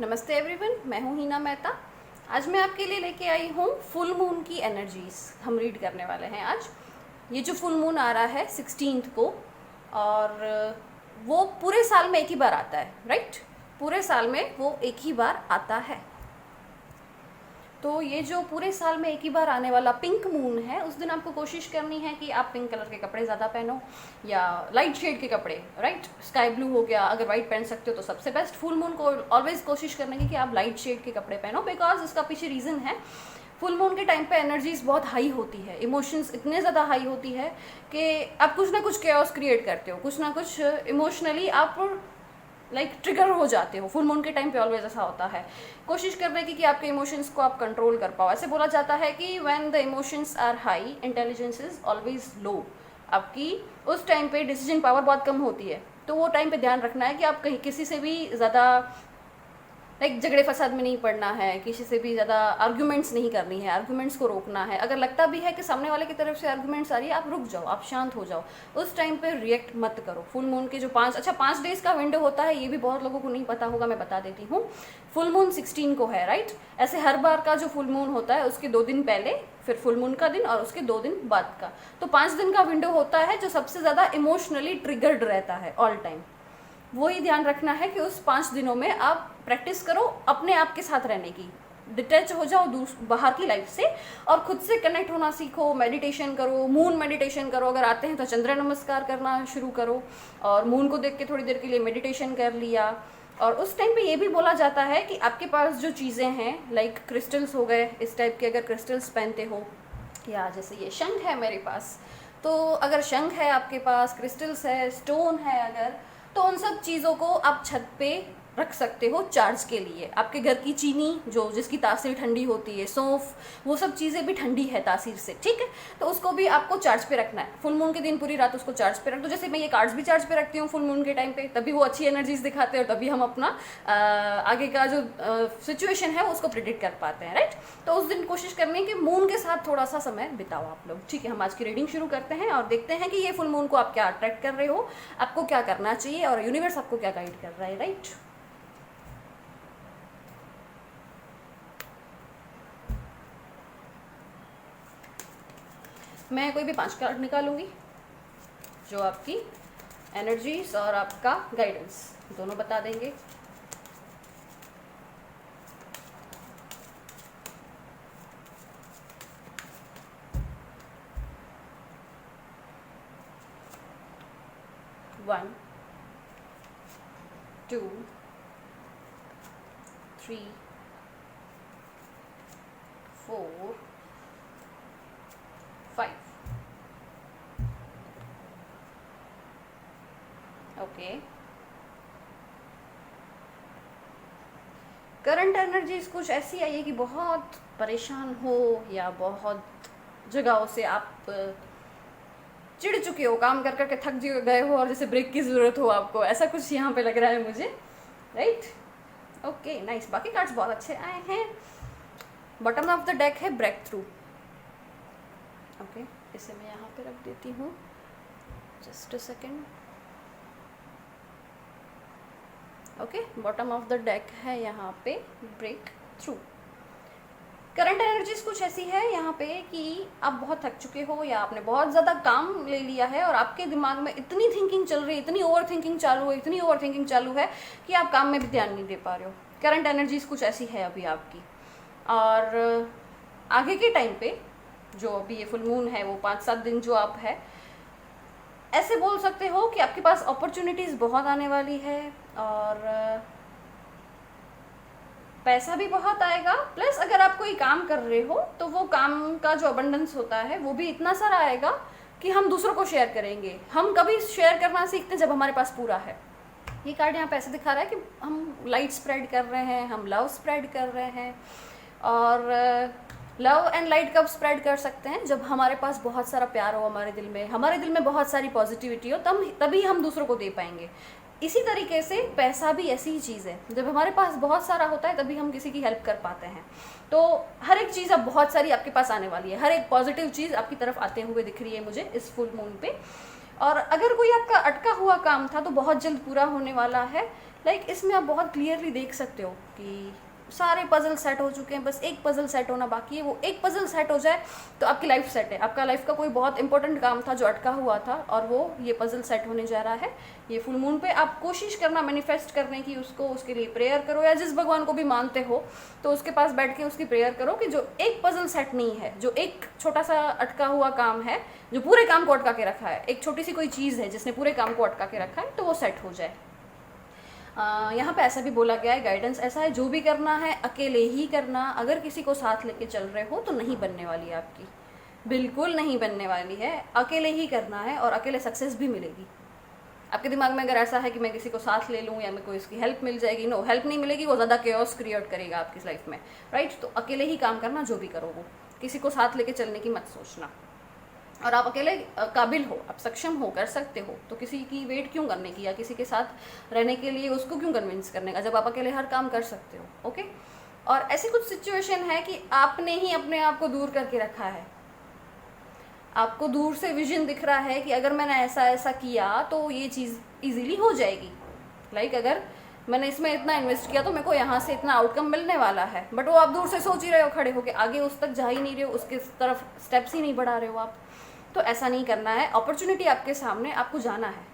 नमस्ते एवरीवन, मैं हूँ हीना मेहता। आज मैं आपके लिए लेके आई हूँ फुल मून की एनर्जीज। हम रीड करने वाले हैं आज। ये जो फुल मून आ रहा है 16th को, और वो पूरे साल में एक ही बार आता है, राइट? पूरे साल में वो एक ही बार आता है। तो ये जो पूरे साल में एक ही बार आने वाला पिंक मून है, उस दिन आपको कोशिश करनी है कि आप पिंक कलर के कपड़े ज़्यादा पहनो या लाइट शेड के कपड़े, राइट? स्काई ब्लू हो गया, अगर वाइट पहन सकते हो तो सबसे बेस्ट। फुल मून को ऑलवेज कोशिश करने की कि आप लाइट शेड के कपड़े पहनो, बिकॉज इसका पीछे रीज़न है। फुल मून के टाइम पे एनर्जीज बहुत हाई होती है, इमोशंस इतने ज़्यादा हाई होती है कि आप कुछ ना कुछ केओस क्रिएट करते हो, कुछ ना कुछ इमोशनली आप ट्रिगर हो जाते हो। फुल मून के टाइम पे ऑलवेज ऐसा होता है। कोशिश करने की कि आपके इमोशंस को आप कंट्रोल कर पाओ। ऐसे बोला जाता है कि when the emotions are high, intelligence is always low. आपकी उस टाइम पे डिसीजन पावर बहुत कम होती है, तो वो टाइम पे ध्यान रखना है कि आप कहीं किसी से भी ज़्यादा झगड़े फसाद में नहीं पड़ना है, किसी से भी ज़्यादा आर्ग्यूमेंट्स नहीं करनी है, आर्ग्यूमेंट्स को रोकना है। अगर लगता भी है कि सामने वाले की तरफ से आर्ग्यूमेंट्स आ रही है, आप रुक जाओ, आप शांत हो जाओ, उस टाइम पे रिएक्ट मत करो। फुल मून के जो 5 डेज़ का विंडो होता है, ये भी बहुत लोगों को नहीं पता होगा, मैं बता देती हूँ। फुल मून 16 को है, राइट? ऐसे हर बार का जो फुल मून होता है उसके 2 दिन पहले, फिर फुल मून का दिन और उसके 2 दिन बाद का, तो 5 दिन का विंडो होता है जो सबसे ज़्यादा इमोशनली ट्रिगर्ड रहता है ऑल टाइम। वही ध्यान रखना है कि उस 5 दिनों में आप प्रैक्टिस करो अपने आप के साथ रहने की। डिटैच हो जाओ बाहर की लाइफ से और खुद से कनेक्ट होना सीखो। मेडिटेशन करो, मून मेडिटेशन करो। अगर आते हैं तो चंद्र नमस्कार करना शुरू करो, और मून को देख के थोड़ी देर के लिए मेडिटेशन कर लिया। और उस टाइम पे ये भी बोला जाता है कि आपके पास जो चीज़ें हैं, लाइक क्रिस्टल्स हो गए, इस टाइप के अगर क्रिस्टल्स पहनते हो, या जैसे ये शंख है मेरे पास, तो अगर शंख है आपके पास, क्रिस्टल्स है, स्टोन है अगर, तो उन सब चीज़ों को आप छत पे रख सकते हो चार्ज के लिए। आपके घर की चीनी जो जिसकी तासीर ठंडी होती है, सौंफ, वो सब चीज़ें भी ठंडी है तासीर से, ठीक है? तो उसको भी आपको चार्ज पे रखना है। फुल मून के दिन पूरी रात उसको चार्ज पे रख दो। जैसे मैं ये कार्ड्स भी चार्ज पे रखती हूँ फुल मून के टाइम पे, तभी वो अच्छी एनर्जीज दिखाते हैं और तभी हम अपना आगे का जो सिचुएशन है उसको प्रिडिक्ट कर पाते हैं, राइट? तो उस दिन कोशिश करनी है कि मून के साथ थोड़ा सा समय बिताओ आप लोग, ठीक है? हम आज की रीडिंग शुरू करते हैं और देखते हैं कि ये फुल मून को आप क्या अट्रैक्ट कर रहे हो, आपको क्या करना चाहिए और यूनिवर्स आपको क्या गाइड कर रहा है, राइट? मैं कोई भी 5 कार्ड निकालूंगी जो आपकी एनर्जीज और आपका गाइडेंस दोनों बता देंगे। वन, 2, 3, 4, 5। ओके, करंट एनर्जीज कुछ ऐसी आई है कि बहुत परेशान हो या बहुत जगहों से आप चिढ़ चुके हो, काम कर करके थक गए हो और जैसे ब्रेक की ज़रूरत हो आपको, ऐसा कुछ यहाँ पे लग रहा है मुझे, राइट? Okay, nice. बाकी कार्ड्स बहुत अच्छे आए हैं। बॉटम ऑफ द डेक है ब्रेक थ्रू। ओके, इसे मैं यहाँ पे रख देती हूँ, just a second. Okay, bottom of the deck है यहाँ पे ब्रेक थ्रू। करंट एनर्जीज कुछ ऐसी है यहाँ पे कि आप बहुत थक चुके हो या आपने बहुत ज़्यादा काम ले लिया है और आपके दिमाग में इतनी थिंकिंग चल रही है, इतनी ओवर थिंकिंग चालू है कि आप काम में भी ध्यान नहीं दे पा रहे हो। करंट एनर्जीज कुछ ऐसी है अभी आपकी। और आगे के टाइम पे जो अभी ये फुल मून है, वो 5-7 दिन जो आप है, ऐसे बोल सकते हो कि आपके पास अपॉर्चुनिटीज़ बहुत आने वाली है और पैसा भी बहुत आएगा। प्लस अगर आप कोई काम कर रहे हो तो वो काम का जो अबंडेंस होता है वो भी इतना सारा आएगा कि हम दूसरों को शेयर करेंगे। हम कभी शेयर करना सीखते हैं जब हमारे पास पूरा है। ये कार्ड यहाँ पे ऐसे दिखा रहा है कि हम लाइट स्प्रेड कर रहे हैं, हम लव स्प्रेड कर रहे हैं। और लव एंड लाइट कब स्प्रेड कर सकते हैं? जब हमारे पास बहुत सारा प्यार हो हमारे दिल में बहुत सारी पॉजिटिविटी हो, तभी हम दूसरों को दे पाएंगे। इसी तरीके से पैसा भी ऐसी ही चीज़ है, जब हमारे पास बहुत सारा होता है तभी हम किसी की हेल्प कर पाते हैं। तो हर एक चीज़ अब बहुत सारी आपके पास आने वाली है, हर एक पॉजिटिव चीज़ आपकी तरफ आते हुए दिख रही है मुझे इस फुल मून पे। और अगर कोई आपका अटका हुआ काम था तो बहुत जल्द पूरा होने वाला है। इसमें आप बहुत क्लियरली देख सकते हो कि सारे पजल सेट हो चुके हैं, बस एक पजल सेट होना बाकी है। वो एक पजल सेट हो जाए तो आपकी लाइफ सेट है। आपका लाइफ का कोई बहुत इंपॉर्टेंट काम था जो अटका हुआ था और वो ये पजल सेट होने जा रहा है। ये फुल मून पे आप कोशिश करना मैनिफेस्ट करने की, उसको उसके लिए प्रेयर करो, या जिस भगवान को भी मानते हो तो उसके पास बैठ के उसकी प्रेयर करो कि जो एक पजल सेट नहीं है, जो एक छोटा सा अटका हुआ काम है जो पूरे काम को अटका के रखा है, एक छोटी सी कोई चीज़ है जिसने पूरे काम को अटका के रखा है, तो वो सेट हो जाए। यहाँ पे ऐसा भी बोला गया है, गाइडेंस ऐसा है, जो भी करना है अकेले ही करना। अगर किसी को साथ लेके चल रहे हो तो नहीं बनने वाली है आपकी, बिल्कुल नहीं बनने वाली है। अकेले ही करना है और अकेले सक्सेस भी मिलेगी। आपके दिमाग में अगर ऐसा है कि मैं किसी को साथ ले लूँ या मेरे को इसकी हेल्प मिल जाएगी, नो, हेल्प नहीं मिलेगी, वो ज़्यादा केओस क्रिएट करेगा आपकी लाइफ में, राइट। तो अकेले ही काम करना, जो भी करो वो, किसी को साथ लेके चलने की मत सोचना। और आप अकेले काबिल हो, आप सक्षम हो, कर सकते हो, तो किसी की वेट क्यों करने की, या किसी के साथ रहने के लिए उसको क्यों कन्विंस करने का, जब आप अकेले हर काम कर सकते हो। ओके। और ऐसी कुछ सिचुएशन है कि आपने ही अपने आप को दूर करके रखा है। आपको दूर से विजन दिख रहा है कि अगर मैंने ऐसा ऐसा किया तो ये चीज़ इजीली हो जाएगी। अगर मैंने इसमें इतना इन्वेस्ट किया तो मेरे को यहाँ से इतना आउटकम मिलने वाला है, बट वो आप दूर से सोच ही रहे हो खड़े होके, आगे उस तक जा ही नहीं रहे हो, उसके तरफ स्टेप्स ही नहीं बढ़ा रहे हो आप। तो ऐसा नहीं करना है। अपॉर्चुनिटी आपके सामने, आपको जाना है,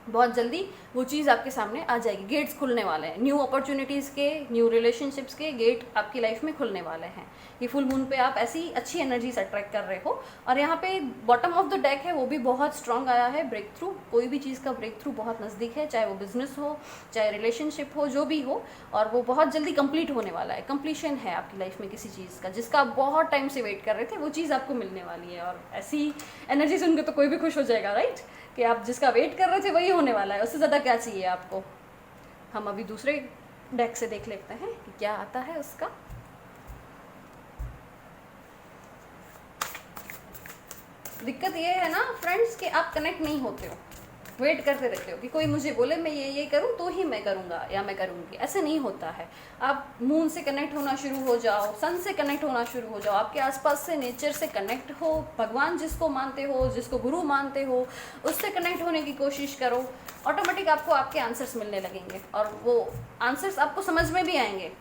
बहुत जल्दी वो चीज़ आपके सामने आ जाएगी। गेट्स खुलने वाले हैं, न्यू अपॉर्चुनिटीज़ के, न्यू रिलेशनशिप्स के गेट आपकी लाइफ में खुलने वाले हैं। ये फुल मून पे आप ऐसी अच्छी एनर्जीज अट्रैक्ट कर रहे हो। और यहाँ पे बॉटम ऑफ द डेक है, वो भी बहुत स्ट्रांग आया है। ब्रेक थ्रू, कोई भी चीज़ का ब्रेक थ्रू बहुत नज़दीक है, चाहे वो बिजनेस हो, चाहे रिलेशनशिप हो, जो भी हो, और वो बहुत जल्दी कंप्लीट होने वाला है। कंप्लीशन है आपकी लाइफ में किसी चीज़ का, जिसका आप बहुत टाइम से वेट कर रहे थे, वो चीज़ आपको मिलने वाली है। और ऐसी एनर्जी सुन के तो कोई भी खुश हो जाएगा, राइट, कि आप जिसका वेट कर रहे थे वही होने वाला है। उससे ज़्यादा क्या चाहिए आपको। हम अभी दूसरे डेक से देख लेते हैं कि क्या आता है उसका। दिक्कत ये है ना फ्रेंड्स कि आप कनेक्ट नहीं होते हो, वेट करते रहते हो कि कोई मुझे बोले मैं ये करूं तो ही मैं करूंगा या मैं करूंगी। ऐसे नहीं होता है। आप मून से कनेक्ट होना शुरू हो जाओ, सन से कनेक्ट होना शुरू हो जाओ, आपके आसपास से नेचर से कनेक्ट हो, भगवान जिसको मानते हो, जिसको गुरु मानते हो, उससे कनेक्ट होने की कोशिश करो। ऑटोमेटिक आपको आपके आंसर्स मिलने लगेंगे और वो आंसर्स आपको समझ में भी आएंगे।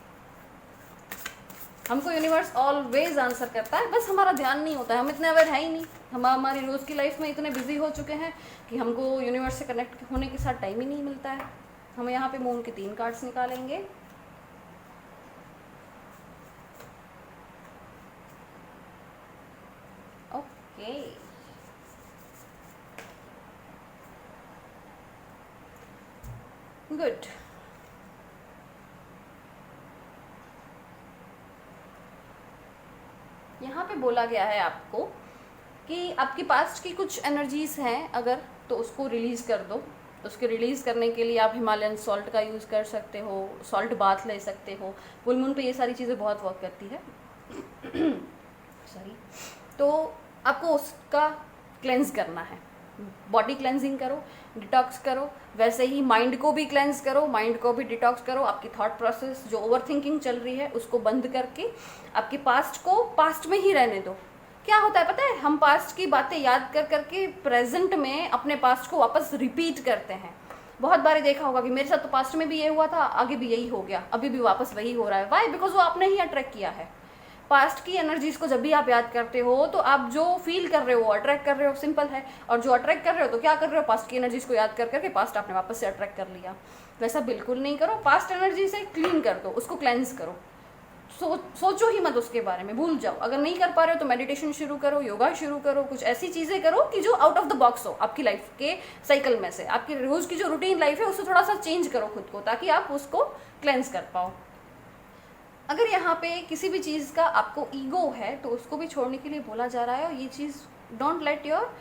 हमको यूनिवर्स ऑलवेज आंसर करता है, बस हमारा ध्यान नहीं होता है, हम इतने अवेयर है ही नहीं। हम हमारी रोज़ की लाइफ में इतने बिजी हो चुके हैं कि हमको यूनिवर्स से कनेक्ट होने के साथ टाइम ही नहीं मिलता है। हम यहाँ पे मून के 3 कार्ड्स निकालेंगे। Okay, good. यहाँ पे बोला गया है आपको कि आपकी पास्ट की कुछ एनर्जीज़ हैं अगर, तो उसको रिलीज़ कर दो। उसके रिलीज़ करने के लिए आप हिमालयन सॉल्ट का यूज़ कर सकते हो, सॉल्ट बाथ ले सकते हो। फुल मून पे ये सारी चीज़ें बहुत वर्क करती है। सॉरी। तो आपको उसका क्लेंस करना है, बॉडी क्लेंजिंग करो, डिटॉक्स करो, वैसे ही माइंड को भी क्लेंस करो, माइंड को भी डिटॉक्स करो। आपकी थॉट प्रोसेस जो ओवर थिंकिंग चल रही है उसको बंद करके आपके पास्ट को पास्ट में ही रहने दो। क्या होता है पता है, हम पास्ट की बातें याद कर करके प्रेजेंट में अपने पास्ट को वापस रिपीट करते हैं। बहुत बार देखा होगा कि मेरे साथ तो पास्ट में भी ये हुआ था, आगे भी यही हो गया, अभी भी वापस वही हो रहा है। वाई? बिकॉज वो आपने ही अट्रैक्ट किया है। पास्ट की एनर्जीज को जब भी आप याद करते हो तो आप जो फील कर रहे हो अट्रैक्ट कर रहे हो, सिंपल है। और जो अट्रैक्ट कर रहे हो तो क्या कर रहे हो, पास्ट की एनर्जीज को याद कर करके पास्ट आपने वापस से अट्रैक्ट कर लिया। वैसा बिल्कुल नहीं करो। पास्ट एनर्जी से क्लीन कर दो, उसको क्लेंस करो। सोचो ही मत उसके बारे में, भूल जाओ। अगर नहीं कर पा रहे हो तो मेडिटेशन शुरू करो, योगा शुरू करो, कुछ ऐसी चीज़ें करो कि जो आउट ऑफ द बॉक्स हो आपकी लाइफ के साइकिल में से। आपकी रोज़ की जो रूटीन लाइफ है उससे थोड़ा सा चेंज करो खुद को, ताकि आप उसको क्लेंस कर पाओ। अगर यहाँ पे किसी भी चीज़ का आपको ईगो है तो उसको भी छोड़ने के लिए बोला जा रहा है। और ये चीज़, don't let your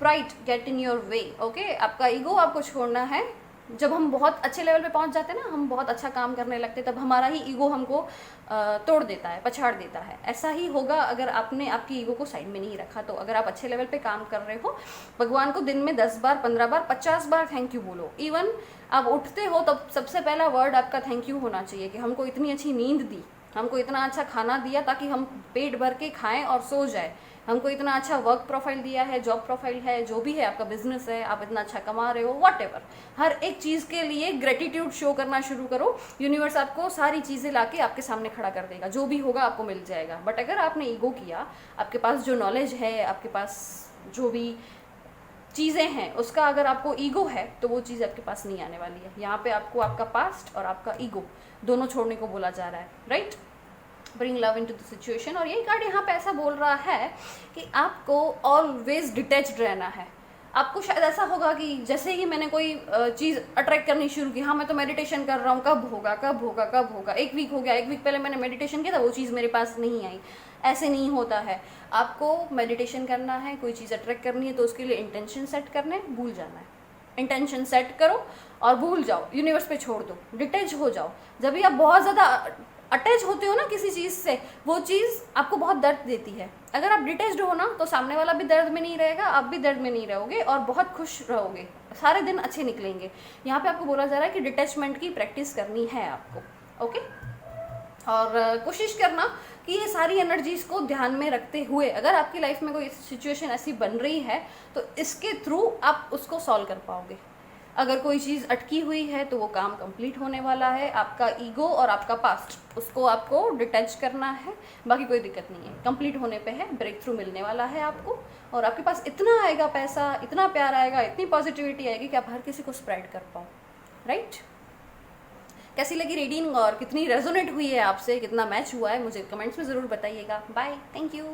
pride get in your way. Okay, आपका ईगो आपको छोड़ना है। जब हम बहुत अच्छे लेवल पे पहुंच जाते हैं ना, हम बहुत अच्छा काम करने लगते हैं, तब हमारा ही ईगो हमको तोड़ देता है, पछाड़ देता है। ऐसा ही होगा अगर आपने आपकी ईगो को साइड में नहीं रखा तो। अगर आप अच्छे लेवल पे काम कर रहे हो, भगवान को दिन में 10 बार, 15 बार, 50 बार थैंक यू बोलो। इवन आप उठते हो तब सबसे पहला वर्ड आपका थैंक यू होना चाहिए कि हमको इतनी अच्छी नींद दी, हमको इतना अच्छा खाना दिया ताकि हम पेट भर के खाएं और सो जाए, हमको इतना अच्छा वर्क प्रोफाइल दिया है, जॉब प्रोफाइल है, जो भी है, आपका बिजनेस है, आप इतना अच्छा कमा रहे हो, व्हाटएवर, हर एक चीज़ के लिए ग्रेटिट्यूड शो करना शुरू करो। यूनिवर्स आपको सारी चीज़ें लाके आपके सामने खड़ा कर देगा, जो भी होगा आपको मिल जाएगा। बट अगर आपने ईगो किया, आपके पास जो नॉलेज है, आपके पास जो भी चीज़ें हैं, उसका अगर आपको ईगो है तो वो चीज़ आपके पास नहीं आने वाली है। यहाँ पे आपको आपका पास्ट और आपका ईगो दोनों छोड़ने को बोला जा रहा है, right? Bring love into the situation. और यही कार्ड यहाँ पे ऐसा बोल रहा है कि आपको ऑलवेज डिटैच्ड रहना है। आपको शायद ऐसा होगा कि जैसे ही मैंने कोई चीज़ अट्रैक्ट करनी शुरू की, हाँ मैं तो मेडिटेशन कर रहा हूँ, कब होगा कब होगा कब होगा, 1 वीक हो गया, 1 वीक पहले मैंने मेडिटेशन किया था, वो चीज़ मेरे पास नहीं आई। ऐसे नहीं होता है। आपको मेडिटेशन करना है, कोई चीज़ अट्रैक्ट करनी है तो उसके लिए इंटेंशन सेट करने, भूल जाना है। इंटेंशन सेट करो और भूल जाओ, यूनिवर्स पे छोड़ दो, डिटैच हो जाओ। जब भी आप बहुत ज़्यादा अटैच होते हो ना किसी चीज़ से, वो चीज़ आपको बहुत दर्द देती है। अगर आप डिटैच्ड हो ना तो सामने वाला भी दर्द में नहीं रहेगा, आप भी दर्द में नहीं रहोगे और बहुत खुश रहोगे, सारे दिन अच्छे निकलेंगे। यहाँ पे आपको बोला जा रहा है कि डिटैचमेंट की प्रैक्टिस करनी है आपको, ओके? और कोशिश करना कि ये सारी एनर्जीज़ को ध्यान में रखते हुए, अगर आपकी लाइफ में कोई सिचुएशन ऐसी बन रही है तो इसके थ्रू आप उसको सॉल्व कर पाओगे। अगर कोई चीज़ अटकी हुई है तो वो काम कंप्लीट होने वाला है। आपका ईगो और आपका पास्ट, उसको आपको डिटैच करना है, बाकी कोई दिक्कत नहीं है, कंप्लीट होने पे है, ब्रेक थ्रू मिलने वाला है आपको। और आपके पास इतना आएगा पैसा, इतना प्यार आएगा, इतनी पॉजिटिविटी आएगी कि आप हर किसी को स्प्रेड कर पाओ, राइट? कैसी लगी रीडिंग और कितनी रेजोनेट हुई है आपसे, कितना मैच हुआ है, मुझे कमेंट्स में ज़रूर बताइएगा। Bye, thank you.